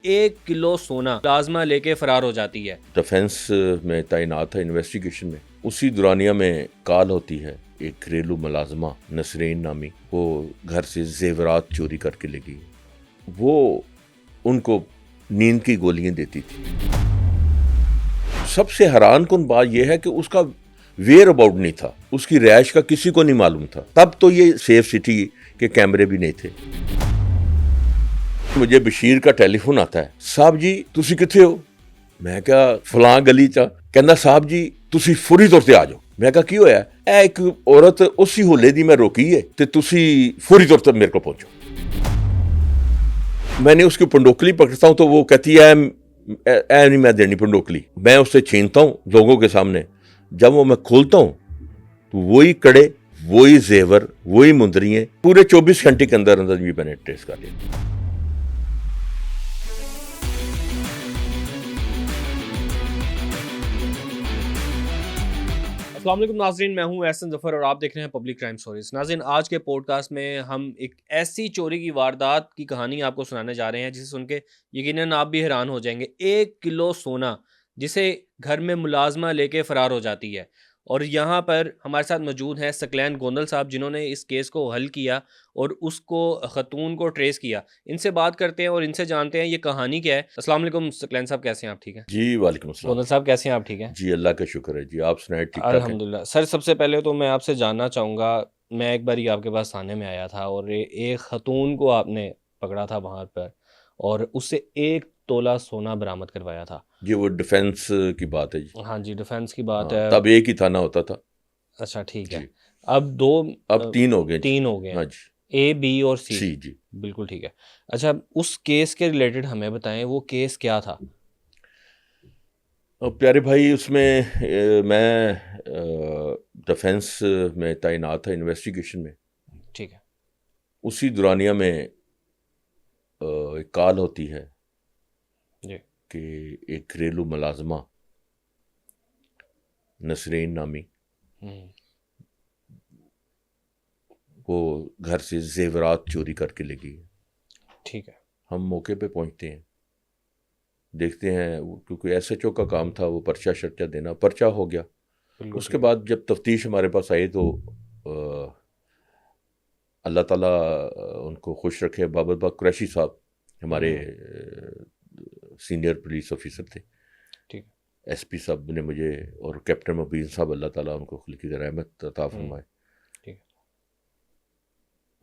1 کلو سونا پلازما لے کے فرار ہو جاتی ہے. ڈیفینس میں تعینات ہے انویسٹیگیشن میں. اسی دورانیہ میں کال ہوتی ہے ایک گھریلو ملازمہ نسرین نامی، وہ گھر سے زیورات چوری کر کے لے گئی. وہ ان کو نیند کی گولیاں دیتی تھی. سب سے حیران کن بات یہ ہے کہ اس کا ویئر اباؤٹ نہیں تھا، اس کی رہائش کا کسی کو نہیں معلوم تھا. تب تو یہ سیف سٹی کے کیمرے بھی نہیں تھے. مجھے بشیر کا ٹیلی فون آتا ہے، صاحب جی تسی کتھے ہو؟ میں کہا فلاں گلی چا. کہنا صاحب جی تسی فوری طور سے آ جاؤ. میں کہا کی ہویا ہے؟ اے ایک عورت اسی ہولے دی میں روکی ہے تے تسی فوری طور سے میرے کو پہنچو. میں نے اس کی پنڈوکلی پکڑتا ہوں تو وہ کہتی ہے اے نہیں میں دینی پنڈوکلی. میں اس سے چھینتا ہوں لوگوں کے سامنے. جب وہ میں کھولتا ہوں تو وہی کڑے، وہی زیور، وہی مندریاں پورے 24 گھنٹے کے اندر بھی میں نے ٹریس کر لیا. السلام علیکم ناظرین، میں ہوں احسن ظفر اور آپ دیکھ رہے ہیں پبلک کرائم سٹوریز. ناظرین، آج کے پوڈ کاسٹ میں ہم ایک ایسی چوری کی واردات کی کہانی آپ کو سنانے جا رہے ہیں جسے سن کے یقیناً آپ بھی حیران ہو جائیں گے. 1 کلو سونا جسے گھر میں ملازمہ لے کے فرار ہو جاتی ہے. اور یہاں پر ہمارے ساتھ موجود ہیں ثقلین گوندل صاحب، جنہوں نے اس کیس کو حل کیا اور اس کو خاتون کو ٹریس کیا. ان سے بات کرتے ہیں اور ان سے جانتے ہیں یہ کہانی کیا ہے. السلام علیکم ثقلین صاحب، کیسے ہیں آپ؟ ٹھیک ہیں جی وعلیکم السلام. گوندل صاحب کیسے ہیں آپ؟ ٹھیک ہیں جی اللہ کا شکر ہے. جی آپ سنائیں ٹھیک ٹھاک ہیں؟ الحمدللہ. سر سب سے پہلے تو میں آپ سے جاننا چاہوں گا، میں ایک باری آپ کے پاس تھانے میں آیا تھا اور ایک خاتون کو آپ نے پکڑا تھا وہاں پر اور اس سے 1 تولہ سونا برآمد کروایا تھا. جی وہ ڈیفینس کی بات ہے. جی ہاں جی، ڈیفینس کی بات ہے. تب ایک ہی تھانہ ہوتا تھا. اچھا ٹھیک ہے. جی اب اب 3 ہو گئے. 3 ہو گئے ہاں ہیں، جی اے بی اور سی. جی. بالکل ٹھیک ہے. اچھا اس کیس کے ریلیٹڈ ہمیں بتائیں، وہ کیس کیا تھا؟ پیارے بھائی اس میں میں ڈیفینس میں تعینات ہے انویسٹیگیشن میں. ٹھیک ہے. اسی دورانیہ میں ایک کال ہوتی ہے جی کہ ایک گھریلو ملازمہ نسرین نامی، وہ گھر سے زیورات چوری کر کے لے گئی. ٹھیک ہے. ہم موقع پہ پہنچتے ہیں، دیکھتے ہیں کیونکہ ایس ایچ او کا کام تھا وہ پرچہ شرچہ دینا. پرچہ ہو گیا. اس کے بعد جب تفتیش ہمارے پاس آئی تو اللہ تعالیٰ ان کو خوش رکھے، بابر باغ قریشی صاحب ہمارے سینئر پولیس آفیسر تھے. ٹھیک. ایس پی صاحب نے مجھے اور کیپٹن مبین صاحب، اللہ تعالیٰ ان کو خلقی رحمت عطا فرمائے،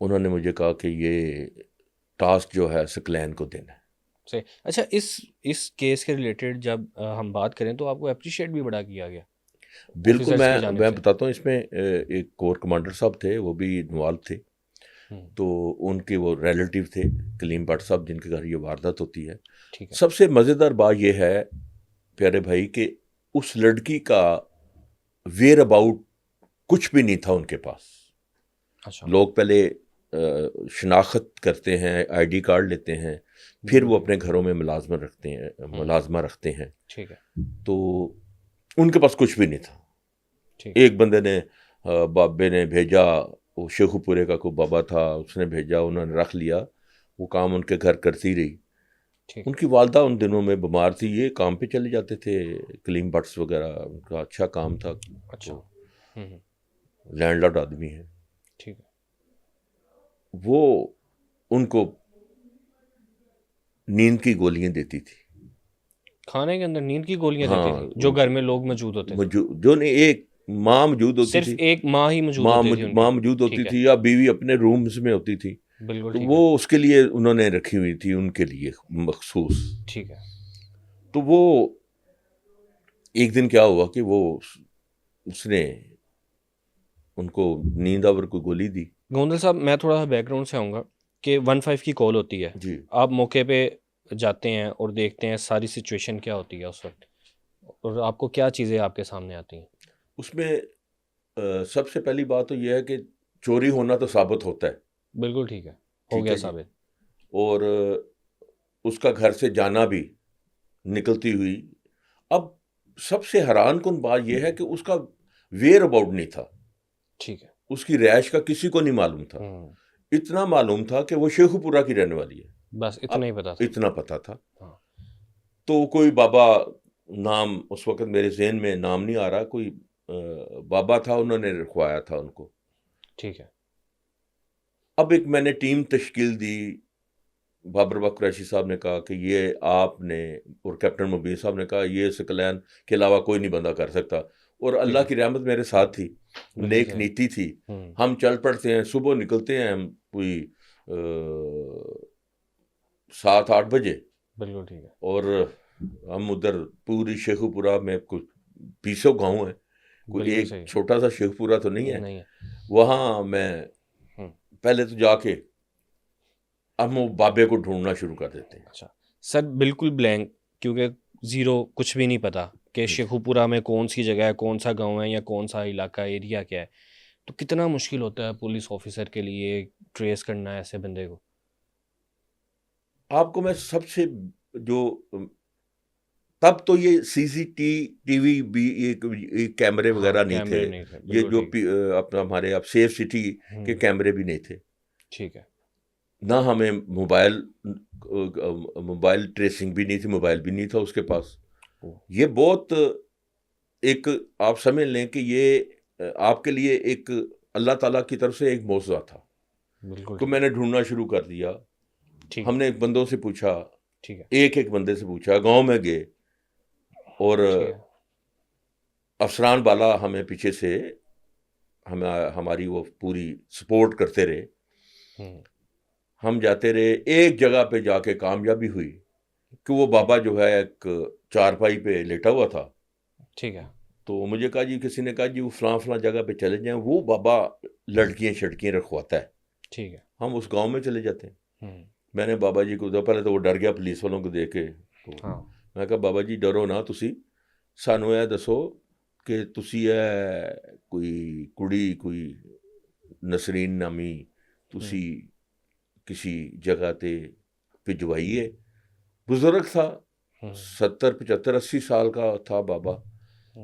انہوں نے مجھے کہا کہ یہ ٹاسک جو ہے ثقلین کو دینا ہے. صحیح. اچھا اس کیس کے ریلیٹڈ جب ہم بات کریں تو آپ کو اپریشیٹ بھی بڑا کیا گیا. بالکل. میں بتاتا ہوں، اس میں ایک کور کمانڈر صاحب تھے، وہ بھی انوالو تھے. تو ان کے وہ ریلیٹیو تھے کلیم بٹ صاحب، جن کے گھر یہ واردات ہوتی ہے. سب سے مزیدار بات یہ ہے پیارے بھائی کہ اس لڑکی کا ویئر اباؤٹ کچھ بھی نہیں تھا ان کے پاس. لوگ پہلے شناخت کرتے ہیں، آئی ڈی کارڈ لیتے ہیں، پھر وہ اپنے گھروں میں ملازمہ رکھتے ہیں. ٹھیک ہے. تو ان کے پاس کچھ بھی نہیں تھا. ایک بندے نے، بابے نے بھیجا، وہ شیخو پورے کا کوئی بابا تھا، اس نے بھیجا، انہوں نے رکھ لیا. وہ کام ان کے گھر کرتی رہی. ان کی والدہ ان دنوں میں بیمار تھی، یہ کام پہ چلے جاتے تھے، کلیم بٹس وغیرہ ان کا اچھا کام تھا. اچھا. لینڈ لارڈ آدمی ہے. ٹھیک ہے. وہ ان کو نیند کی گولیاں دیتی تھی. کھانے کے اندر نیند کی گولیاں دیتی تھی؟ جو گھر میں لوگ موجود ہوتے تھے؟ جو نہیں، ایک ماں موجود ہوتی تھی. صرف ایک ماں ہی موجود ہوتی تھی یا بیوی اپنے رومز میں ہوتی تھی. بالکل. تو وہ اس کے لیے انہوں نے رکھی ہوئی تھی، ان کے لیے مخصوص. ٹھیک ہے. تو وہ ایک دن کیا ہوا کہ وہ اس نے ان کو نیند آور کو گولی دی. گوندل صاحب میں تھوڑا سا بیک گراؤنڈ سے آؤں گا کہ 15 کی کال ہوتی ہے. جی. آپ موقع پہ جاتے ہیں اور دیکھتے ہیں ساری سچویشن کیا ہوتی ہے اس وقت، اور آپ کو کیا چیزیں آپ کے سامنے آتی ہیں؟ اس میں سب سے پہلی بات تو یہ ہے کہ چوری ہونا تو ثابت ہوتا ہے. بالکل ٹھیک ہے، ہو گیا ثابت. اور اس کا گھر سے جانا بھی نکلتی ہوئی. اب سب سے حیران کن بات یہ ہے کہ اس کا ویئر اباؤٹ نہیں تھا. ٹھیک ہے. اس کی رہائش کا کسی کو نہیں معلوم تھا. اتنا معلوم تھا کہ وہ شیخو پورہ کی رہنے والی ہے. بس اتنا ہی پتا تھا. اتنا پتا تھا. تو کوئی بابا نام اس وقت میرے ذہن میں نام نہیں آ رہا, کوئی بابا تھا, انہوں نے رکھوایا تھا ان کو. ٹھیک ہے. اب ایک میں نے ٹیم تشکیل دی, بابر بکر قریشی صاحب نے کہا کہ یہ آپ نے, اور کیپٹن مبین صاحب نے کہا یہ سکلین کے علاوہ کوئی نہیں بندہ کر سکتا, اور اللہ کی رحمت میرے ساتھ تھی, نیک نیتی تھی. ہم چل پڑتے ہیں, صبح نکلتے ہیں ہم کوئی 7-8 بجے. بالکل ٹھیک ہے. اور ہم ادھر پوری شیخو پورہ میں کچھ 20 گاؤں ہیں, کوئی ایک چھوٹا سا شیخو پورہ تو نہیں ہے. وہاں میں پہلے تو جا کے ہم وہ بابے کو ڈھونڈنا شروع کر دیتے ہیں. اچھا سر, بالکل بلینک, کیونکہ زیرو, کچھ بھی نہیں پتا کہ شیخو پورہ میں کون سی جگہ ہے, کون سا گاؤں ہے, یا کون سا علاقہ ایریا کیا ہے. تو کتنا مشکل ہوتا ہے پولیس آفیسر کے لیے ٹریس کرنا ہے ایسے بندے کو. آپ کو میں سب سے جو, تب تو یہ ٹی وی بھی کیمرے وغیرہ نہیں تھے, یہ جو اپنا ہمارے اب سیف سٹی کے کیمرے بھی نہیں تھے. ٹھیک ہے. نہ ہمیں موبائل ٹریسنگ بھی نہیں تھی, موبائل بھی نہیں تھا اس کے پاس. یہ بہت ایک آپ سمجھ لیں کہ یہ آپ کے لیے ایک اللہ تعالیٰ کی طرف سے ایک معجزہ تھا. بالکل. تو میں نے ڈھونڈنا شروع کر دیا. ہم نے بندوں سے پوچھا, ایک بندے سے پوچھا, گاؤں میں گئے, اور افسران بالا ہمیں پیچھے سے ہماری وہ پوری سپورٹ کرتے رہے. ہم جاتے رہے, ایک جگہ پہ جا کے کامیابی ہوئی کہ وہ بابا جو ہے ایک چارپائی پہ لیٹا ہوا تھا. ٹھیک ہے. تو مجھے کہا جی, کسی نے کہا جی وہ فلاں جگہ پہ چلے جائیں, وہ بابا لڑکیاں شڑکیاں رکھواتا ہے. ٹھیک ہے. ہم اس گاؤں میں چلے جاتے ہیں. میں نے بابا جی کو, پہلے تو وہ ڈر گیا پولیس والوں کو دیکھ کے. میں کہا بابا جی ڈرو نہ, تسی سانو یہ دسو کہ تسی کوئی کڑی, کوئی نسرین نامی تسی کسی جگہ تے بھجوائی ہے. بزرگ تھا, 70-75-80 سال کا تھا بابا.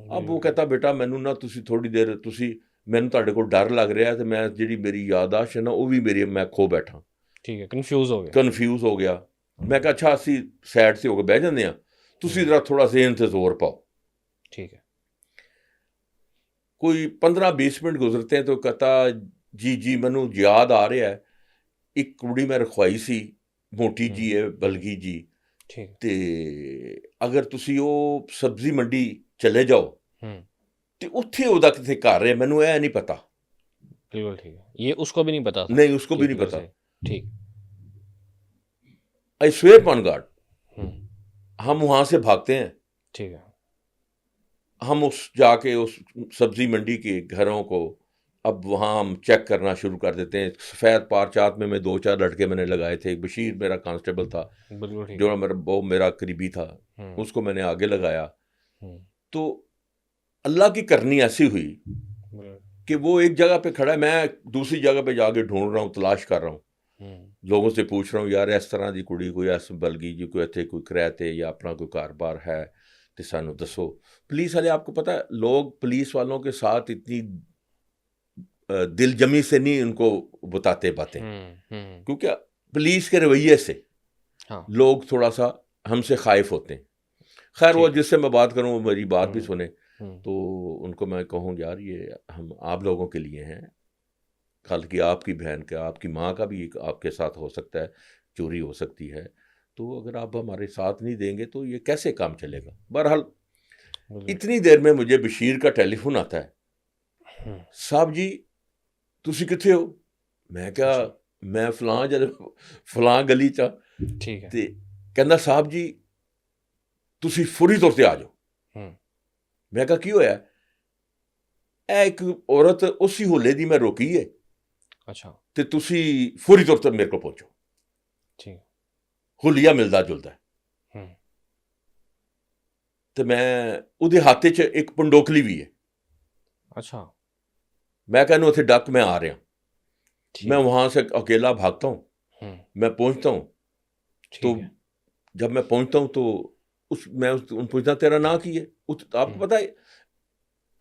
اب وہ کہتا بیٹا مینوں نہ تسی تھوڑی دیر, تسی مینوں تہاڈے کول ڈر لگ رہا ہے, تو میں جڑی میری یادداشت ہے نا وہ بھی میری, میں کھو بیٹھا. ٹھیک ہے. کنفیوز ہو گیا. میں کہا اچھا اسی سائڈ سے ہو کے بہ جاندے ہاں, تسی ذرا تھوڑا ذہن سے زور پاؤ. ٹھیک ہے. کوئی 15-20 منٹ گزرتے ہیں تو کہتا جی مینوں یاد آ رہا ہے, ایک کڑی میں رکھوائی سی, موٹی جی ہے, بلگی جی. تے اگر تسی وہ سبزی منڈی چلے جاؤ تے اتھے وہ کتنے گھر ہے, مینوں یہ نہیں پتا. بالکل ٹھیک ہے. یہ اس کو بھی نہیں پتا تھا. نہیں, اس کو بھی نہیں پتا. ٹھیک. آئی سویئر پان گاڈ, ہم وہاں سے بھاگتے ہیں. ٹھیک ہے. ہم جا کے اس سبزی منڈی کے گھروں کو اب وہاں ہم چیک کرنا شروع کر دیتے ہیں. سفید پارچات میں 2-4 لڑکے میں نے لگائے تھے. بشیر میرا کانسٹیبل تھا, جو میرا قریبی تھا, اس کو میں نے آگے لگایا. تو اللہ کی کرنی ایسی ہوئی کہ وہ ایک جگہ پہ کھڑا ہے, میں دوسری جگہ پہ جا کے ڈھونڈ رہا ہوں, تلاش کر رہا ہوں, لوگوں سے پوچھ رہا ہوں یار اس طرح دی کڑی کوئی ایس بلگی جی کوئی اتنے کوئی کرایتے یا اپنا کوئی کاروبار ہے تو سانو دسو. پولیس والے, آپ کو پتہ ہے لوگ پولیس والوں کے ساتھ اتنی دل جمی سے نہیں ان کو بتاتے باتیں, کیونکہ پولیس کے رویے سے لوگ تھوڑا سا ہم سے خائف ہوتے ہیں. خیر وہ جس سے میں بات کروں وہ میری بات بھی سنے, تو ان کو میں کہوں یار یہ ہم آپ لوگوں کے لیے ہیں, کل کی آپ کی بہن کا, آپ کی ماں کا بھی آپ کے ساتھ ہو سکتا ہے, چوری ہو سکتی ہے, تو اگر آپ ہمارے ساتھ نہیں دیں گے تو یہ کیسے کام چلے گا. بہرحال اتنی دیر میں مجھے بشیر کا ٹیلی فون آتا ہے, صاحب جی تسی کتھے ہو. میں کہا میں فلاں گلی چا. ٹھیک ہے. تے کہندا صاحب جی تسی فوری طور تے آ جاؤ. میں کہا کی ہویا. ایک عورت اسی ہولے دی میں روکی ہے, اچھا, تے تسی فوری طور تے میرے کو پہنچو. ٹھیک. حلیہ ملدا جلدا ہے. تے میں اودے ہاتھ چ ایک پنڈوکلی بھی ہے. اچھا. میں کہنا اتنے ڈک, میں آ رہا. میں وہاں سے اکیلا بھاگتا ہوں, میں پہنچتا ہوں. تو جب میں پہنچتا ہوں تو میں پوچھتا تیرا نام کی ہے. آپ کو پتہ ہے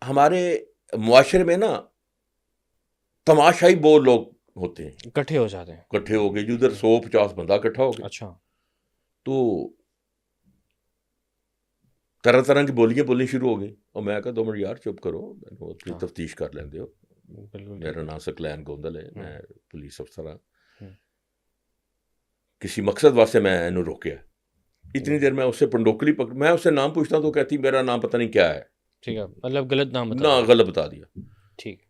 ہمارے معاشرے میں نا تماشائی بہت لوگ ہوتے ہیں, اکٹھے ہو جاتے ہیں, اکٹھے ہو گئے, ادھر 150 بندہ اکٹھا ہو گیا. اچھا. تو طرح طرح کی بولیاں بولنی شروع ہو گئی, اور میں کہا 2 منٹ یار چپ کرو, اپنی تفتیش کر لیں ہو, میرا نام سکلین گوندل ہے, میں پولیس افسر ہوں, کسی مقصد واسطے میں انہوں روکیا. اتنی دیر میں اس سے پنڈوکلی پکڑ, میں اس سے نام پوچھتا ہوں تو کہتی میرا نام پتہ نہیں کیا ہے. ٹھیک ہے, مطلب غلط نام نہ غلط بتا دیا. ٹھیک.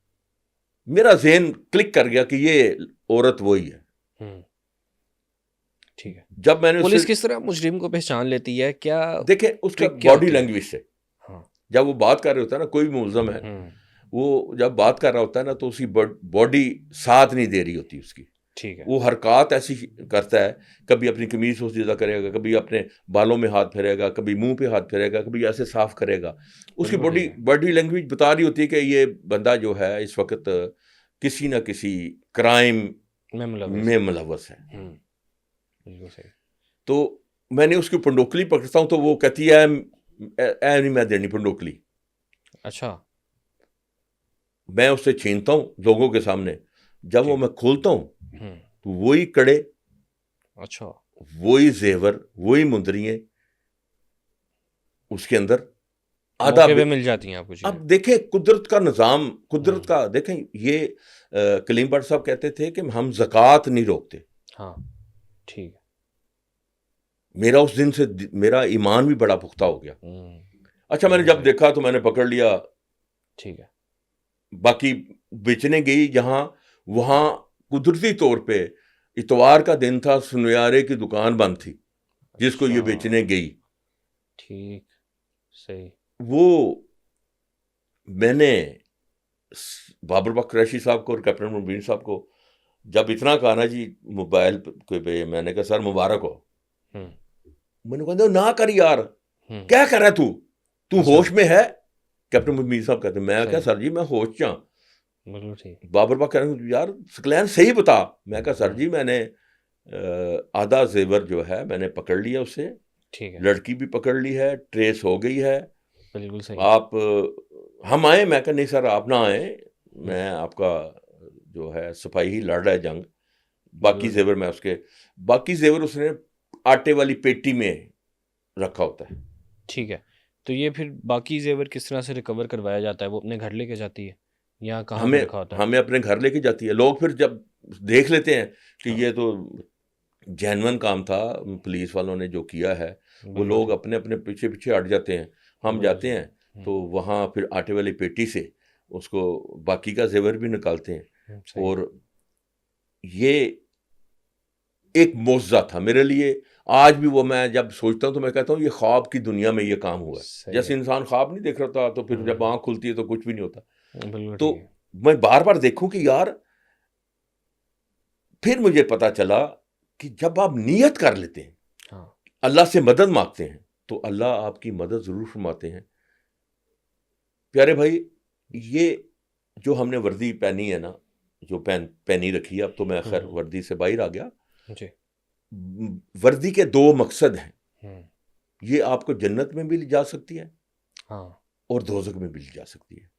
میرا ذہن کلک کر گیا کہ یہ عورت وہی ہے. ٹھیک ہے. جب میں نے پولیس کس طرح مجرم کو پہچان لیتی ہے, کیا دیکھیں اس کا باڈی لینگویج سے, جب وہ بات کر رہے ہوتا ہے نا, کوئی بھی ملزم ہے وہ جب بات کر رہا ہوتا ہے نا تو اس کی باڈی ساتھ نہیں دے رہی ہوتی اس کی. ٹھیک ہے. وہ حرکات ایسی کرتا ہے, کبھی اپنی قمیض کو سیدھا کرے گا, کبھی اپنے بالوں میں ہاتھ پھیرے گا, کبھی منہ پہ ہاتھ پھیرے گا, کبھی ایسے صاف کرے گا. اس کی باڈی لینگویج بتا رہی ہوتی ہے کہ یہ بندہ جو ہے اس وقت کسی نہ کسی کرائم میں ملوث ہے. تو میں نے اس کی پنڈوکلی پکڑتا ہوں تو وہ کہتی ہے اے نہیں میں دینی پنڈوکلی. اچھا. میں اس سے چھینتا ہوں لوگوں کے سامنے, جب وہ میں کھولتا ہوں تو وہی کڑے, اچھا, وہی زیور, وہی مندریاں اس کے اندر آدھا مل جاتی ہیں آپ کو. اب دیکھیں قدرت کا نظام, قدرت کا دیکھیں, یہ کلیم بٹ صاحب کہتے تھے کہ ہم زکوٰۃ نہیں روکتے. ہاں ٹھیک ہے. میرا اس دن سے میرا ایمان بھی بڑا پختہ ہو گیا. اچھا میں نے جب دیکھا تو میں نے پکڑ لیا. ٹھیک ہے. باقی بیچنے گئی جہاں, وہاں قدرتی طور پہ اتوار کا دن تھا, سنیارے کی دکان بند تھی جس کو یہ بیچنے گئی. ٹھیک, صحیح. وہ میں نے بابر بخش قریشی صاحب کو اور کیپٹن مبین صاحب کو جب اتنا کہا نا جی موبائل پہ, میں نے کہا سر مبارک ہو. میں نے کہا نہ کر یار, کیا کر رہا تو ہوش میں ہے؟ کیپٹن مبین صاحب کہتے ہیں, میں کہا سر جی میں ہوش چاں. بابر بخش کہہ رہے ہیں یار سکلین صحیح بتا. میں کہا سر جی میں نے آدھا زیور جو ہے میں نے پکڑ لیا اس سے, لڑکی بھی پکڑ لی ہے, ٹریس ہو گئی ہے. بالکل صحیح. آپ ہم آئیں؟ میں کہا نہیں سر آپ نہ آئیں, میں آپ کا جو ہے سپاہی لڑ رہا ہے جنگ. باقی زیور میں اس کے, باقی زیور اس نے آٹے والی پیٹی میں رکھا ہوتا ہے. ٹھیک ہے. تو یہ پھر باقی زیور کس طرح سے ریکور کروایا جاتا ہے؟ وہ اپنے گھر لے کے جاتی ہے یا کہاں پہ رکھا ہوتا ہے؟ ہمیں اپنے گھر لے کے جاتی ہے. لوگ پھر جب دیکھ لیتے ہیں کہ یہ تو جینون کام تھا, پولیس والوں نے جو کیا ہے, وہ لوگ اپنے اپنے پیچھے پیچھے ہٹ جاتے ہیں. ہم جاتے ہیں تو وہاں پھر آٹے والی پیٹی سے اس کو باقی کا زیور بھی نکالتے ہیں. اور یہ ایک معجزہ تھا میرے لیے. آج بھی وہ میں جب سوچتا ہوں تو میں کہتا ہوں یہ خواب کی دنیا میں یہ کام ہوا ہے. جیسے انسان خواب نہیں دیکھ رہا تھا تو پھر جب آنکھ کھلتی ہے تو کچھ بھی نہیں ہوتا. تو میں بار بار دیکھوں کہ یار, پھر مجھے پتا چلا کہ جب آپ نیت کر لیتے ہیں, اللہ سے مدد مانگتے ہیں, تو اللہ آپ کی مدد ضرور فرماتے ہیں. پیارے بھائی, یہ جو ہم نے وردی پہنی ہے نا, جو پہنی رکھی ہے, اب تو میں خیر وردی سے باہر آ گیا. وردی کے 2 مقصد ہیں. یہ آپ کو جنت میں بھی لے جا سکتی ہے اور دوزخ میں بھی لے جا سکتی ہے.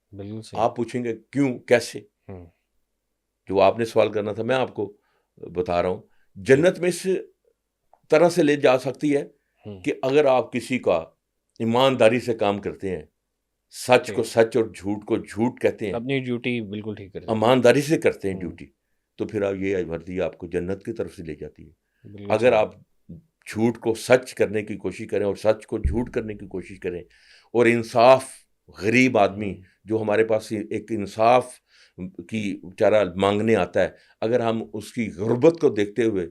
آپ پوچھیں گے کیوں, کیسے؟ جو آپ نے سوال کرنا تھا میں آپ کو بتا رہا ہوں. جنت میں اس طرح سے لے جا سکتی ہے کہ اگر آپ کسی کا ایمانداری سے کام کرتے ہیں, سچ کو سچ اور جھوٹ کو جھوٹ کہتے ہیں, اپنی ڈیوٹی بالکل ٹھیک کرتے ہیں, ایمانداری سے کرتے ہیں ڈیوٹی, تو پھر یہ وردی آپ کو جنت کی طرف سے لے جاتی ہے. اگر آپ جھوٹ کو سچ کرنے کی کوشش کریں اور سچ کو جھوٹ کرنے کی کوشش کریں, اور انصاف, غریب آدمی جو ہمارے پاس ایک انصاف کی چارہ مانگنے آتا ہے, اگر ہم اس کی غربت کو دیکھتے ہوئے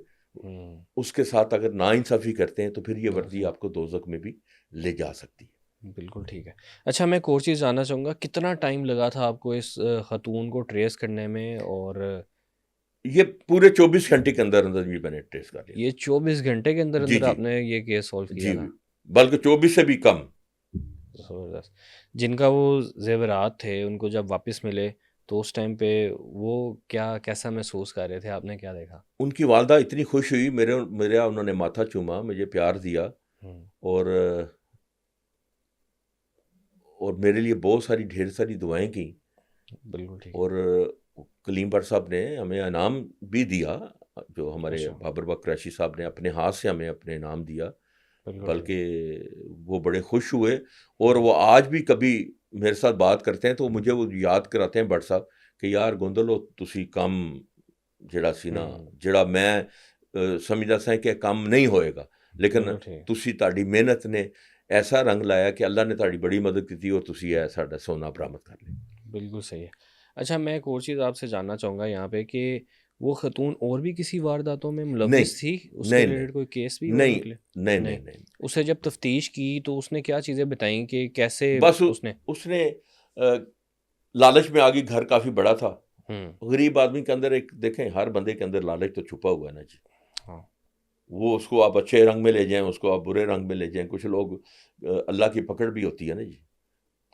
اس کے ساتھ اگر ناانصافی کرتے ہیں تو پھر یہ وردی آپ کو دوزخ میں بھی لے جا سکتی ہے. بالکل ٹھیک ہے. اچھا میں ایک اور چیز جاننا چاہوں گا, کتنا ٹائم لگا تھا آپ کو اس خاتون کو ٹریس کرنے میں؟ اور یہ پورے 24 گھنٹے کے اندر اندر بھی میں نے ٹریس کر لیا. یہ 24 گھنٹے کے اندر اندر آپ نے یہ کیس سولو کیا تھا؟ بلکہ 24 سے بھی کم. زبردست. جن کا وہ زیورات تھے ان کو جب واپس ملے تو اس ٹائم پہ وہ کیسا محسوس کر رہے تھے؟ آپ نے کیا دیکھا؟ ان کی والدہ اتنی خوش ہوئی, میرا انہوں نے ماتھا چوما, مجھے پیار دیا, اور میرے لیے بہت ساری ڈھیر ساری دعائیں کی. بالکل ٹھیک. اور کلیم بٹ صاحب نے ہمیں انعام بھی دیا, جو ہمارے بابر بک قریشی صاحب نے اپنے ہاتھ سے ہمیں اپنے انعام دیا, بلکہ وہ بڑے خوش ہوئے. اور وہ آج بھی کبھی میرے ساتھ بات کرتے ہیں تو مجھے وہ یاد کراتے ہیں بٹ صاحب کہ یار گوندلو تسی کم جڑا سی نا, جڑا میں سمجھدا سا کہ کم نہیں ہوئے گا, لیکن تسی تہاڈی محنت نے ایسا رنگ لایا کہ اللہ نے تہاڈی بڑی مدد کی اور تسی ہے ساڈا سونا برآمد کر لیا. بالکل صحیح ہے. اچھا میں ایک اور چیز آپ سے جاننا چاہوں گا یہاں پہ کہ وہ خاتون اور بھی کسی وارداتوں میں ملوث تھی, اس کے ریلیٹڈ کوئی کیس بھی نہیں. اسے جب تفتیش کی تو اس نے کیا چیزیں بتائیں کہ کیسے, بس اس نے لالچ میں آگی, گھر کافی بڑا تھا, غریب آدمی کے اندر ایک دیکھیں ہر بندے کے اندر لالچ تو چھپا ہوا ہے نا جی. وہ اس کو آپ اچھے رنگ میں لے جائیں, اس کو آپ برے رنگ میں لے جائیں, کچھ لوگ اللہ کی پکڑ بھی ہوتی ہے نا جی.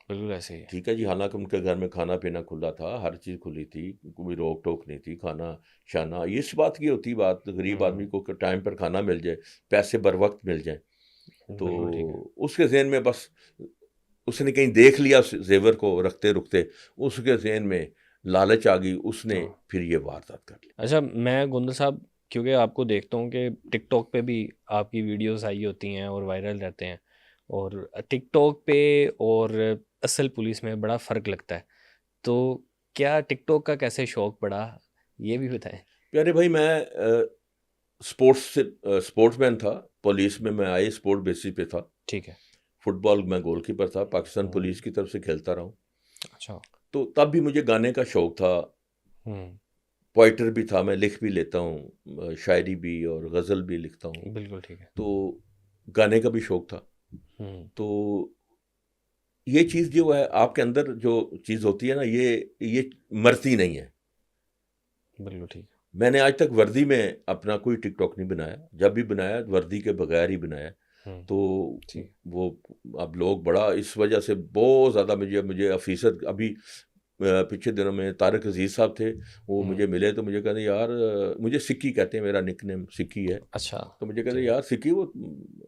بالکل ایسے ہی ٹھیک ہے جی, حالانکہ ان کے گھر میں کھانا پینا کھلا تھا, ہر چیز کھلی تھی, کوئی روک ٹوک نہیں تھی, کھانا شانا اس بات کی ہوتی بات, غریب آدمی کو ٹائم پر کھانا مل جائے, پیسے بر وقت مل جائیں. تو اس کے ذہن میں بس اس نے کہیں دیکھ لیا زیور کو رکھتے رکھتے, اس کے ذہن میں لالچ آ گئی, اس نے پھر یہ واردات کر لی. اچھا میں گوندل صاحب کیونکہ آپ کو دیکھتا ہوں کہ ٹک ٹاک پہ بھی آپ کی ویڈیوز آئی ہوتی ہیں اور وائرل رہتے ہیں, اور ٹک ٹاک پہ اور اصل پولیس میں بڑا فرق لگتا ہے, تو کیا ٹک ٹاک کا کیسے شوق پڑا یہ بھی بتائیں. پیارے بھائی میں اسپورٹس مین تھا, پولیس میں آئی اسپورٹ بیسس پہ تھا. ٹھیک ہے. فٹ بال میں گول کیپر تھا, پاکستان پولیس کی طرف سے کھیلتا رہا ہوں. اچھا. تو تب بھی مجھے گانے کا شوق تھا, پوئٹر بھی تھا, میں لکھ بھی لیتا ہوں, شاعری بھی اور غزل بھی لکھتا ہوں. بالکل ٹھیک ہے. تو گانے کا بھی شوق تھا. تو یہ چیز جو ہے آپ کے اندر جو چیز ہوتی ہے نا, یہ مرتی نہیں ہے. بالکل ٹھیک ہے. میں نے آج تک وردی میں اپنا کوئی ٹک ٹاک نہیں بنایا, جب بھی بنایا وردی کے بغیر ہی بنایا. تو وہ اب لوگ بڑا اس وجہ سے بہت زیادہ مجھے آفیسر, ابھی پچھلے دنوں میں طارق عزیز صاحب تھے, وہ مجھے ملے تو مجھے کہتے یار, مجھے سکی کہتے ہیں, میرا نک نیم سکی ہے. اچھا. تو مجھے کہتے یار سکی, وہ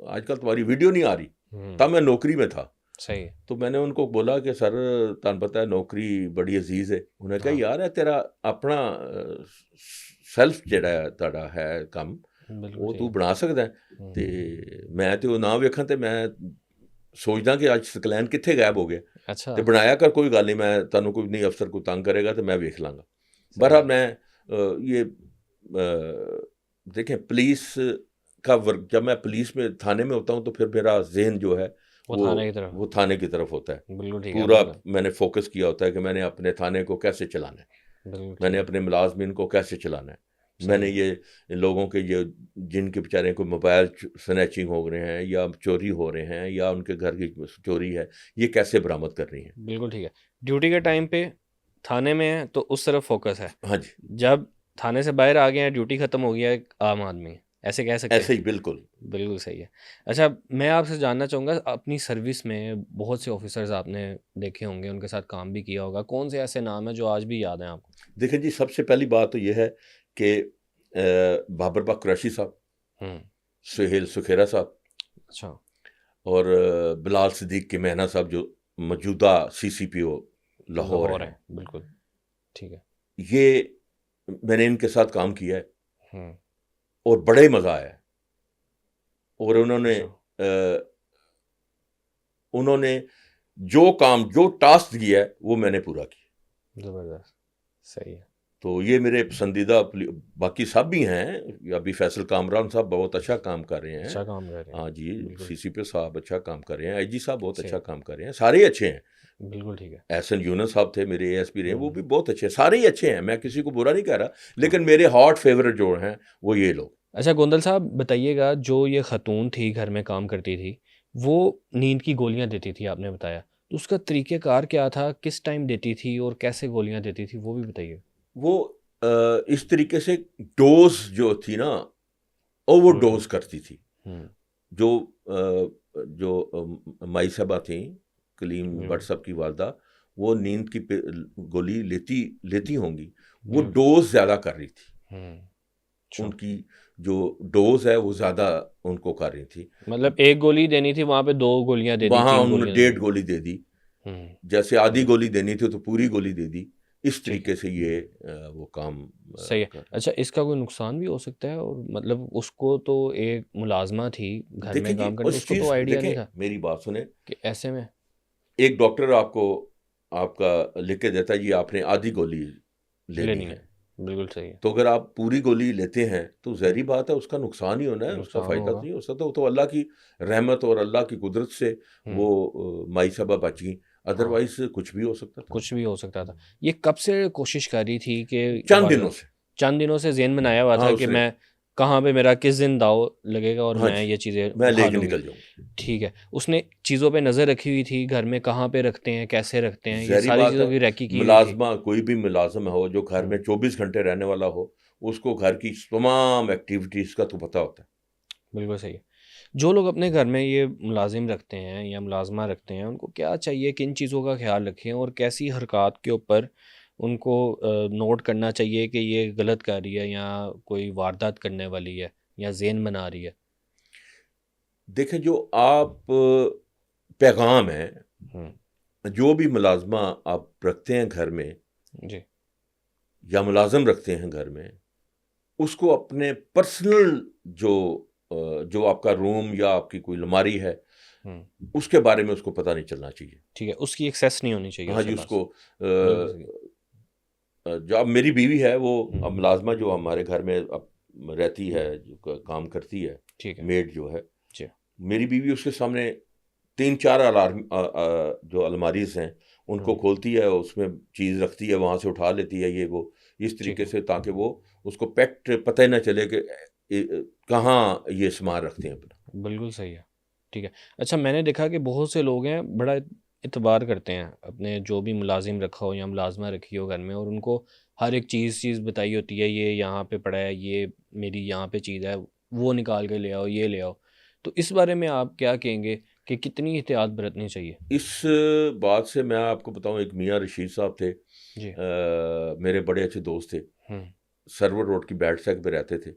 آج کل تمہاری ویڈیو نہیں آ رہی. تب میں نوکری میں تھا. صحیح. تو میں نے ان کو بولا کہ سر تان پتہ ہے نوکری بڑی عزیز ہے. انہوں نے کہا یار ہے تیرا اپنا سیلف جڑا تہاڈا ہے کم, وہ تو بنا سکتا ہے. تے میں تو نہ ویکھاں تے میں سوچدا کہ اج سکلین کتنے غائب ہو گیا. اچھا. تے بنایا کر, کوئی گل نہیں, میں تانوں کوئی نہیں افسر کو تنگ کرے گا تو میں ویکھ لاں گا. بہرحال میں یہ دیکھیں پولیس کا ورک, جب میں پولیس میں تھانے میں ہوتا ہوں تو پھر میرا ذہن جو ہے وہ تھانے کی طرف ہوتا ہے. پورا میں نے فوکس کیا ہوتا ہے کہ میں نے اپنے تھانے کو کیسے چلانا ہے, میں نے اپنے ملازمین کو کیسے چلانا ہے, میں نے یہ لوگوں کے یہ جن کے بیچارے کو موبائل سنیچنگ ہو رہے ہیں یا چوری ہو رہے ہیں یا ان کے گھر کی چوری ہے, یہ کیسے برآمد کر رہی ہیں. بالکل ٹھیک ہے. ڈیوٹی کے ٹائم پہ تھانے میں ہے تو اس طرف فوکس ہے. ہاں جی. جب تھانے سے باہر آ گئے ہیں, ڈیوٹی ختم ہو گیا ہے, عام آدمی ایسے کہہ سکتے ہیں. ایسے ہی بالکل بالکل صحیح ہے. اچھا میں آپ سے جاننا چاہوں گا, اپنی سروس میں بہت سے آفیسرز آپ نے دیکھے ہوں گے, ان کے ساتھ کام بھی کیا ہوگا, کون سے ایسے نام ہیں جو آج بھی یاد ہیں آپ کو؟ دیکھیں جی, سب سے پہلی بات تو یہ ہے کہ بابر بک قریشی صاحب, سہیل سکھیرا صاحب, اچھا, اور بلال صدیق کے مہنا صاحب جو موجودہ CCPO لاہور ہیں. بالکل ٹھیک ہے. یہ میں نے ان کے ساتھ کام کیا ہے اور بڑے مزہ آیا ہے. اور انہوں نے جو کام جو ٹاسک دیا ہے وہ میں نے پورا کیا. زبردست. صحیح ہے. تو یہ میرے پسندیدہ, باقی سب بھی ہیں, ابھی فیصل کامران صاحب بہت اچھا کام کر رہے ہیں. اچھا کام کر رہے ہیں. ہاں جی. CCPO صاحب اچھا کام کر رہے ہیں, IG صاحب بہت اچھا کام کر رہے ہیں, سارے اچھے ہیں. بالکل ٹھیک ہے. احسن یونس صاحب تھے میرے ASP رہے, وہ بھی بہت اچھے ہیں, سارے ہی اچھے ہیں, میں کسی کو برا نہیں کہہ رہا, لیکن میرے ہاٹ فیورٹ جو ہیں وہ یہ لوگ. اچھا گوندل صاحب بتائیے گا, جو یہ خاتون تھی گھر میں کام کرتی تھی, وہ نیند کی گولیاں دیتی تھی آپ نے بتایا, تو اس کا طریقہ کار کیا تھا, کس ٹائم دیتی تھی اور کیسے گولیاں دیتی تھی, وہ بھی بتائیے. وہ اس طریقے سے ڈوز جو تھی نا, اوور ڈوز کرتی تھی. جو مائی صاحبہ تھیں, کلیم بٹ صاحب کی والدہ, وہ نیند کی گولی لیتی ہوں گی, وہ ڈوز زیادہ کر رہی تھی. ان کی جو ڈوز ہے وہ زیادہ ان کو کر رہی تھی. مطلب ایک گولی دینی تھی, وہاں پہ 2 گولیاں دے دی, وہاں انہوں نے 1.5 گولی دے دی. جیسے آدھی گولی دینی تھی تو پوری گولی دے دی, اس طریقے سے یہ وہ کام صحیح ہے. اچھا اس کا کوئی نقصان بھی ہو سکتا ہے؟ اور مطلب اس کو تو ایک ملازمہ تھی گھر میں کام کرنے، اس کو تو آئیڈیا نہیں تھا. میری بات سنیں کہ ایسے میں ایک ڈاکٹر آپ کا لکھ کے دیتا ہے یہ آپ نے آدھی گولی لینی ہے. بالکل صحیح ہے. تو اگر آپ پوری گولی لیتے ہیں تو ظاہری بات ہے اس کا نقصان ہی ہونا ہے، اس کا فائدہ نہیں ہو سکتا. وہ تو اللہ کی رحمت اور اللہ کی قدرت سے وہ مائی صاحبہ بچ گئی، ادروائز کچھ بھی ہو سکتا تھا. کچھ بھی ہو سکتا تھا. یہ کب سے کوشش کر رہی تھی کہ چند دنوں سے ذہن بنایا ہوا تھا کہ میں کہاں پہ میرا کس دن داؤ لگے گا اور میں یہ چیزیں میں لے کے نکل جاؤں. ٹھیک ہے. اس نے چیزوں پہ نظر رکھی ہوئی تھی، گھر میں کہاں پہ رکھتے ہیں، کیسے رکھتے ہیں، یہ ساری چیزوں کی ریکی کی. ملازمہ کوئی بھی ملازم ہو جو گھر میں 24 گھنٹے رہنے والا ہو، اس کو گھر کی تمام ایکٹیویٹیز کا تو پتہ ہوتا ہے. بالکل صحیح ہے. جو لوگ اپنے گھر میں یہ ملازم رکھتے ہیں یا ملازمہ رکھتے ہیں، ان کو کیا چاہیے کہ ان چیزوں کا خیال رکھیں اور کیسی حرکات کے اوپر ان کو نوٹ کرنا چاہیے کہ یہ غلط کر رہی ہے یا کوئی واردات کرنے والی ہے یا ذہن بنا رہی ہے؟ دیکھیں جو آپ پیغام ہے، جو بھی ملازمہ آپ رکھتے ہیں گھر میں جی یا ملازم رکھتے ہیں گھر میں، اس کو اپنے پرسنل جو آپ کا روم یا آپ کی کوئی الماری ہے اس کے بارے میں اس کو پتہ نہیں چلنا چاہیے. ٹھیک ہے، اس کی ایکسیس نہیں ہونی چاہیے. ہاں جی. اس کو جو اب میری بیوی ہے وہ ملازمہ جو ہمارے گھر میں اب رہتی ہے، جو کام کرتی ہے، میڈ جو ہے، میری بیوی اس کے سامنے 3-4 جو الماریز ہیں ان کو کھولتی ہے، اس میں چیز رکھتی ہے، وہاں سے اٹھا لیتی ہے یہ وہ اس طریقے سے، تاکہ وہ اس کو پیکٹ پتہ ہی نہ چلے کہ کہاں یہ سامان رکھتے ہیں اپنا. بالکل صحیح ہے. ٹھیک ہے. اچھا میں نے دیکھا کہ بہت سے لوگ ہیں بڑا اعتبار کرتے ہیں اپنے جو بھی ملازم رکھا ہو یا ملازمہ رکھی ہو گھر میں، اور ان کو ہر ایک چیز بتائی ہوتی ہے، یہ یہاں پہ پڑا ہے، یہ میری یہاں پہ چیز ہے، وہ نکال کے لے آؤ، یہ لے آؤ. تو اس بارے میں آپ کیا کہیں گے کہ کتنی احتیاط برتنی چاہیے؟ اس بات سے میں آپ کو بتاؤں، ایک میاں رشید صاحب تھے، جی میرے بڑے اچھے دوست تھے، سرور روڈ کی بیٹ سیک پہ رہتے تھے.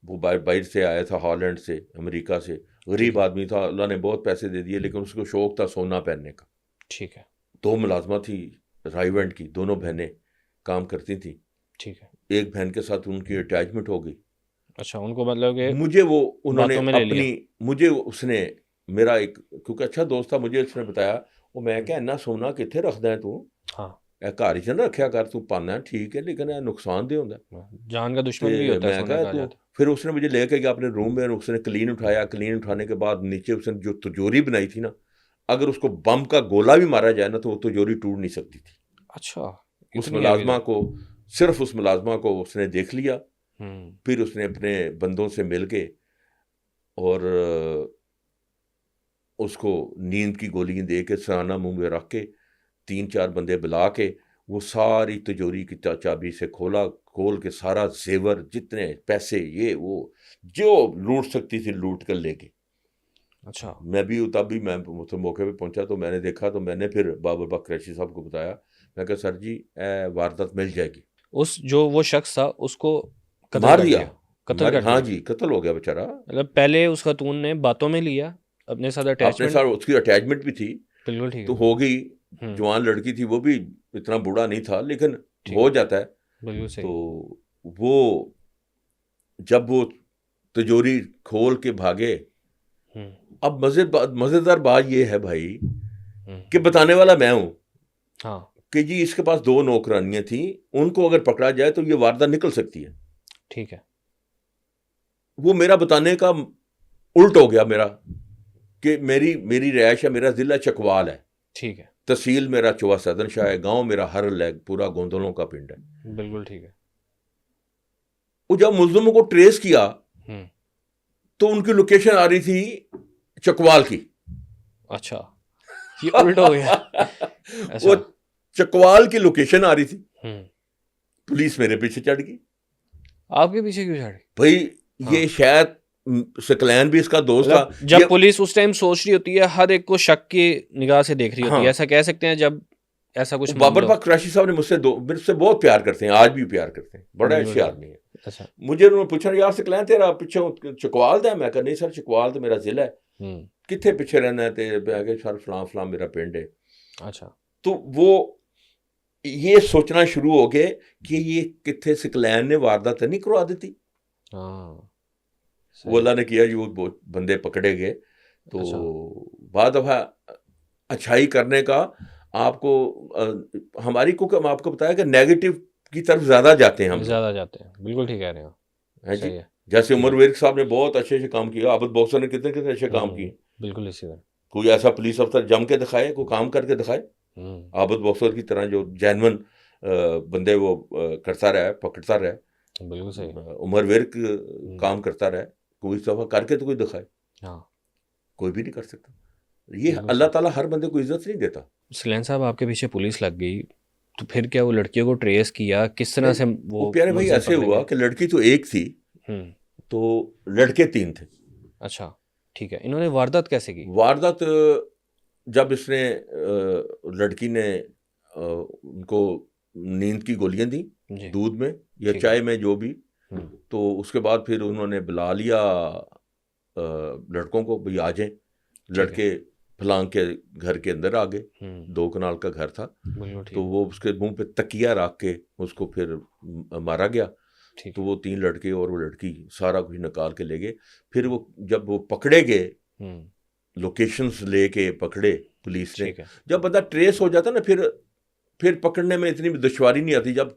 وہ باہر سے آیا تھا، ہالینڈ سے، امریکہ سے، غریب آدمی تھا، اللہ نے بہت پیسے دے دیے، لیکن اس کو شوق تھا سونا پہننے کا. ٹھیک ہے. 2 ملازمہ تھی رائیونڈ کی، دونوں بہنیں کام کرتی تھیں. ٹھیک ہے. ایک بہن کے ساتھ ان کی اٹیچمنٹ ہو گئی. اچھا ان کو مطلب کہ مجھے وہ انہوں نے اپنی مجھے اس نے میرا ایک کیونکہ اچھا دوست تھا، مجھے اس نے بتایا، وہ میں کہ اینا سونا کتنے رکھدا ہے تو اے گھر ہی نہ رکھیا کر، تو پانا ٹھیک ہے لیکن اے نقصان دہ ہوندا ہے، جان کا دشمن بھی ہوتا ہے سونا کہا جاتا ہے. پھر اس نے مجھے لے کے گیا اپنے روم میں، اس نے کلین اٹھایا، کلین اٹھانے کے بعد نیچے اس نے جو تجوری بنائی تھی نا، اگر اس کو بم کا گولا بھی مارا جائے نا تو وہ تجوری ٹوٹ نہیں سکتی تھی. اچھا. اس ملازمہ کو صرف اس ملازمہ کو اس نے دیکھ لیا، پھر اس نے اپنے بندوں سے مل کے اور اس کو نیند کی گولیاں دے کے سرانہ منہ میں رکھ کے 3-4 بندے بلا کے وہ ساری تجوری کی چابی سے کھول کے سارا زیور، جتنے پیسے، یہ وہ جو لوٹ سکتی تھی لوٹ کر لے کے. اچھا. میں بھی تب بھی میں موقع پہ پہنچا تو میں نے دیکھا، تو میں نے پھر بابر بکر قریشی صاحب کو بتایا، میں کہا سر جی واردات مل جائے گی. وہ شخص تھا اس کو مار دیا، قتل کر دیا. ہاں جی، قتل ہو گیا بیچارہ. مطلب پہلے اس خاتون نے باتوں میں لیا اپنے ساتھ اٹیچمنٹ، اس کی اٹیچمنٹ بھی تھی. بالکل ٹھیک تو ہو گئی، جوان لڑکی تھی، وہ بھی اتنا بوڑھا نہیں تھا، لیکن ہو جاتا ہے. بالکل صحیح. تو وہ جب وہ تجوری کھول کے بھاگے، اب مزیدار بات یہ ہے بھائی کہ بتانے والا میں ہوں کہ جی اس کے پاس 2 نوکرانیاں تھیں، ان کو اگر پکڑا جائے تو یہ واردات نکل سکتی ہے. ٹھیک ہے. وہ میرا بتانے کا الٹ ہو گیا میرا، کہ میری رہائش ہے، میرا ضلع چکوال ہے. ٹھیک ہے. تحصیل میرا چوا سدن شاہ ہے، گاؤں میرا ہرل ہے، پورا گوندلوں کا پنڈ ہے. بالکل ٹھیک ہے. وہ جب ملزموں کو ٹریس کیا تو ان کی لوکیشن آ رہی تھی چکوال کی. اچھا یہ الٹ ہو گیا. وہ چکوال کی لوکیشن آ رہی تھی. پولیس میرے پیچھے چڑھ گئی. آپ کے پیچھے کیوں چڑھ گئی؟ بھائی یہ شاید سکلین بھی اس کا دوست تھا. جب پولیس اس ٹائم سوچ رہی ہوتی ہے، ہر ایک کو شک کی نگاہ سے دیکھ رہی ہوتی ہے، ایسا کہہ سکتے ہیں جب ایسا کچھ. بابر بکر قریشی صاحب نے مجھ سے بہت پیار کرتے ہیں، آج بھی پیار کرتے ہیں، بڑا اچھے آدمی ہے. مجھے انہوں نے پوچھا یار سکلین تیرا پیچھے چکوال دا ہے؟ میں کہا نہیں سر، چکوال تو میرا ضلع ہے. کتنے پیچھے رہنا ہے؟ سر فلاں فلاں میرا پنڈ ہے. اچھا. تو وہ یہ سوچنا شروع ہو گئے کہ یہ کتنے سکلین نے واردات نہیں کروا دیتی. وہ اللہ نے کیا جو بندے پکڑے گئے. تو بعد دفعہ اچھائی کرنے کا آپ کو ہماری کو آپ کو بتایا کہ نیگیٹو کی طرف زیادہ جاتے ہیں ہم زیادہ جاتے ہیں. بالکل ٹھیک کہہ رہے ہیں جی. جیسے عمر ورک صاحب نے بہت اچھے کام کیا, عابد بوسر نے کتنے کتنے اچھے کام کیے. بالکل اسی طرح کوئی ایسا پولیس افسر جم کے دکھائے, کوئی کام کر کے دکھائے. عابد بوسر کی طرح جو جینون بندے وہ کرتا رہا, پکڑتا رہا. بالکل صحیح. عمر ورک کام کرتا رہا, کوئی دفعہ کر کے تو کوئی دکھائے. کوئی بھی نہیں کر سکتا. یہ اللہ تعالیٰ ہر بندے کو عزت نہیں دیتا. سکلین صاحب آپ کے پیچھے پولیس لگ گئی تو پھر کیا وہ لڑکیوں کو ٹریس کیا کس طرح سے؟ وہ پیارے بھائی ایسے ہوا کہ لڑکی تو ایک تھی تو لڑکے 3 تھے. اچھا ٹھیک ہے. انہوں نے واردات کیسے کی؟ واردات جب اس نے لڑکی نے ان کو نیند کی گولیاں دی دودھ میں یا چائے میں جو بھی, تو اس کے بعد پھر انہوں نے بلا لیا لڑکوں کو, بھئی آ جائیں. لڑکے پھلانگ کے گھر کے اندر آ گئے. 2 کنال کا گھر تھا. تو وہ اس کے منہ پہ تکیہ رکھ کے اس کو پھر مارا گیا. تو وہ 3 لڑکے اور وہ لڑکی سارا کچھ نکال کے لے گئے. پھر وہ جب وہ پکڑے گئے, لوکیشنز لے کے پکڑے پولیس نے. جب بندہ ٹریس ہو جاتا نا پھر پکڑنے میں اتنی دشواری نہیں آتی. جب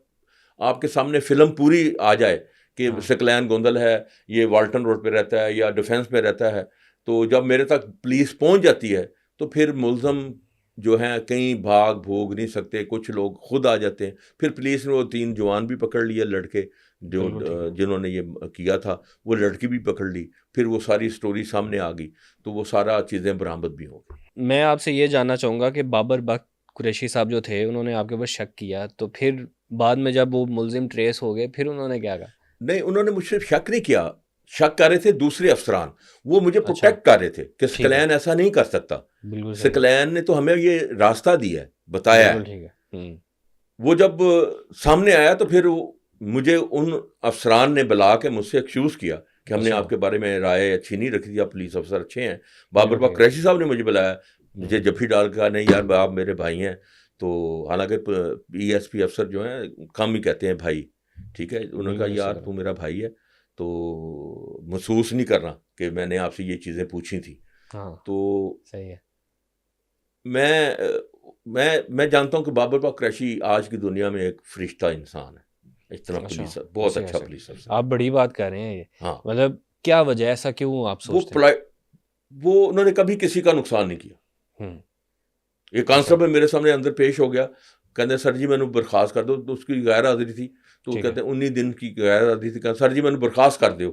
آپ کے سامنے فلم پوری آ جائے کہ سکلین گوندل ہے, یہ والٹن روڈ پہ رہتا ہے یا ڈیفینس میں رہتا ہے, تو جب میرے تک پولیس پہنچ جاتی ہے تو پھر ملزم جو ہیں کہیں بھاگ بھوگ نہیں سکتے. کچھ لوگ خود آ جاتے ہیں. پھر پولیس نے وہ 3 جوان بھی پکڑ لیے لڑکے جو جنہوں نے یہ کیا تھا, وہ لڑکی بھی پکڑ لی. پھر وہ ساری سٹوری سامنے آ گئی تو وہ سارا چیزیں برآمد بھی ہو گئی. میں آپ سے یہ جاننا چاہوں گا کہ بابر بخت قریشی صاحب جو تھے انہوں نے آپ کے اوپر شک کیا, تو پھر بعد میں جب وہ ملزم ٹریس ہو گئے پھر انہوں نے کیا کہا؟ نہیں, انہوں نے مجھ سے شک نہیں کیا. شک کر رہے تھے دوسرے افسران, وہ مجھے پروٹیکٹ کر رہے تھے کہ سکلین ایسا نہیں کر سکتا. سکلین نے تو ہمیں یہ راستہ دیا ہے, بتایا ہے. وہ جب سامنے آیا تو پھر مجھے ان افسران نے بلا کے مجھ سے ایکسکیوز کیا کہ ہم نے آپ کے بارے میں رائے اچھی نہیں رکھی تھی, آپ پولیس افسر اچھے ہیں. بابر بخت قریشی صاحب نے مجھے بلایا, مجھے جفی ڈال کہا نہیں یار آپ میرے بھائی ہیں. تو حالانکہ ای ایس پی افسر جو ہیں کم ہی کہتے ہیں بھائی, ٹھیک ہے. انہوں نے کہا یار تو میرا بھائی ہے, تو محسوس نہیں کرنا کہ میں نے آپ سے یہ چیزیں پوچھی تھیں. تو صحیح ہے. میں جانتا ہوں کہ بابر بخت قریشی آج کی دنیا میں ایک فرشتہ انسان ہے. اتنا پولیس, بہت اچھا پولیس افسر. آپ بڑی بات کر رہے ہیں یہ, مطلب کیا وجہ, ایسا کیوں آپ سوچتے ہیں؟ وہ انہوں نے کبھی کسی کا نقصان نہیں کیا. ایک کانسٹیبل میرے سامنے اندر پیش ہو گیا, کہتے ہیں سر جی میں نے برخاست کر دو. تو اس کی غیر حاضری تھی, تو کہتے ہیں 19 دن کی غیر حاضری تھی. کہا سر جی میں نے برخاست کر دو.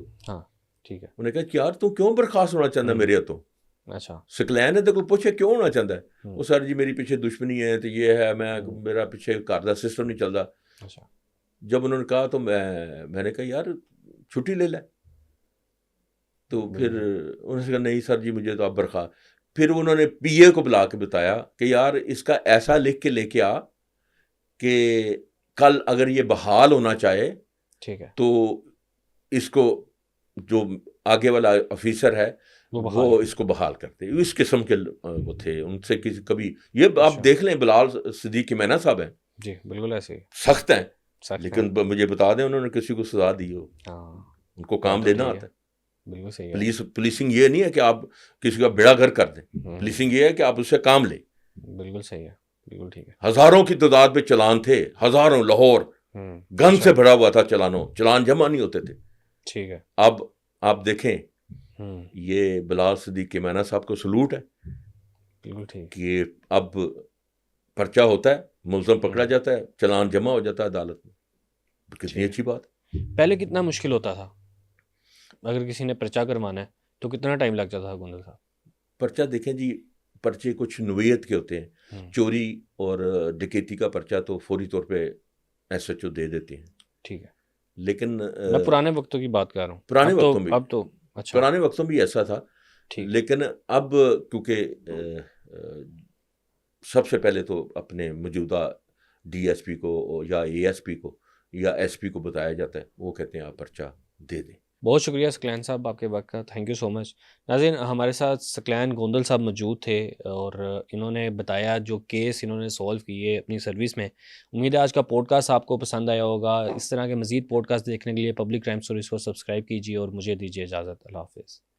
ٹھیک ہے. انہوں نے کہا یار تو کیوں برخاست ہونا چاہتا ہے میرے ہاتھوں؟ اچھا سکلین نے تو کوئی پوچھے کیوں ہونا چاہتا ہے؟ وہ سر جی میری پیچھے دشمنی ہے, تو یہ ہے, میرا پیچھے گھر کا سسٹم نہیں چل رہا. جب انہوں نے کہا تو میں نے کہا یار چھٹی لے لیں. تو پھر انہوں نے کہا نہیں سر جی مجھے تو آپ برخاست. پھر انہوں نے پی اے کو بلا کے بتایا کہ یار اس کا ایسا لکھ کے لے کے آ کہ کل اگر یہ بحال ہونا چاہے ٹھیک ہے تو اس کو جو آگے والا آفیسر ہے وہ اس کو بحال کرتے. اس قسم کے وہ تھے. ان سے کبھی یہ آپ دیکھ لیں, بلال صدیق مینا صاحب ہیں, جی بالکل ایسے سخت ہیں, لیکن مجھے بتا دیں انہوں نے کسی کو سزا دی ہو, ان کو کام لینا آتا ہے. بالکل صحیح ہے. پولیسنگ یہ نہیں ہے کہ آپ کسی کا بیڑا گھر کر دیں. پولیسنگ یہ ہے کہ آپ اس سے کام لیں. بالکل صحیح ہے, بالکل ٹھیک ہے. ہزاروں کی تعداد پہ چلان تھے, ہزاروں, لاہور گن سے بھرا ہوا تھا چلان جمع نہیں ہوتے تھے. ٹھیک ہے. اب آپ دیکھیں یہ بلال صدیق مینا صاحب کو سلوٹ ہے. بالکل ٹھیک. کہ اب پرچہ ہوتا ہے, ملزم پکڑا جاتا ہے, چلان جمع ہو جاتا ہے عدالت میں. کتنی اچھی بات. پہلے کتنا مشکل ہوتا تھا اگر کسی نے پرچہ کروانا ہے تو کتنا ٹائم لگ جاتا تھا گوندل صاحب؟ پرچہ دیکھیں جی, پرچے کچھ نوعیت کے ہوتے ہیں. چوری اور ڈکیتی کا پرچہ تو فوری طور پہ ایس ایچ او دے دیتے ہیں. ٹھیک ہے. لیکن میں پرانے وقتوں کی بات کر رہا ہوں. پرانے وقتوں میں, اب تو اچھا پرانے وقتوں بھی ایسا تھا. لیکن اب کیونکہ سب سے پہلے تو اپنے موجودہ ڈی ایس پی کو یا اے ایس پی کو یا ایس پی کو بتایا جاتا ہے, وہ کہتے ہیں آپ پرچہ دے دیں. بہت شکریہ سکلین صاحب آپ کے وقت کا، تھینک یو سو مچ. ناظرین ہمارے ساتھ سکلین گوندل صاحب موجود تھے اور انہوں نے بتایا جو کیس انہوں نے سولو کیے اپنی سروس میں. امید ہے آج کا پوڈ کاسٹ آپ کو پسند آیا ہوگا. اس طرح کے مزید پوڈ کاسٹ دیکھنے کے لیے پبلک کرائم اسٹوریز کو سبسکرائب کیجیے اور مجھے دیجیے اجازت. اللہ حافظ.